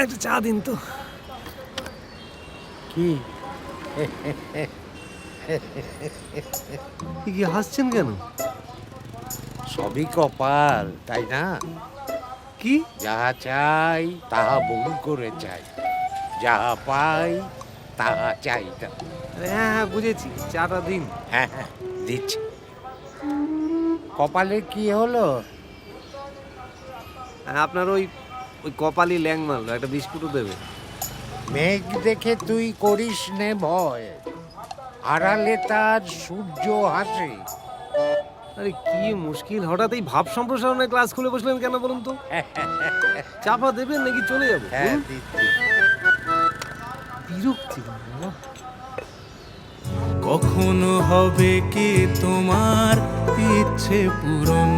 একটা চা দিন তো। কি কি হাসছেন কেন? সবই কপাল, তাই না? কি? যাহা চাই তাহা ভুল করে চাই, যাহা পাই তাহা চাই না। হ্যাঁ হ্যাঁ, বুঝেছি, চাটা দিন। হ্যাঁ হ্যাঁ, দিচ্ছি। কপালে কি হলো? আপনার ওই ওই কপালি ল্যাংমাল, একটা বিস্কুটও দেবে। মেঘ দেখে তুই করিস নে ভয়, আড়ালে তার সূর্য হাসে। আরে কি মুশকিল, হঠাৎ এই ভাব সম্প্রসারণের ক্লাস খুলে বসলেন কেন বলুন তো? চাপা দেবেন নাকি চলে যাবো? হ্যাঁ, বলুন। দিচ্ছি। বিরক্তি। কখনো হবে কি তোমার ইচ্ছে পূরণ?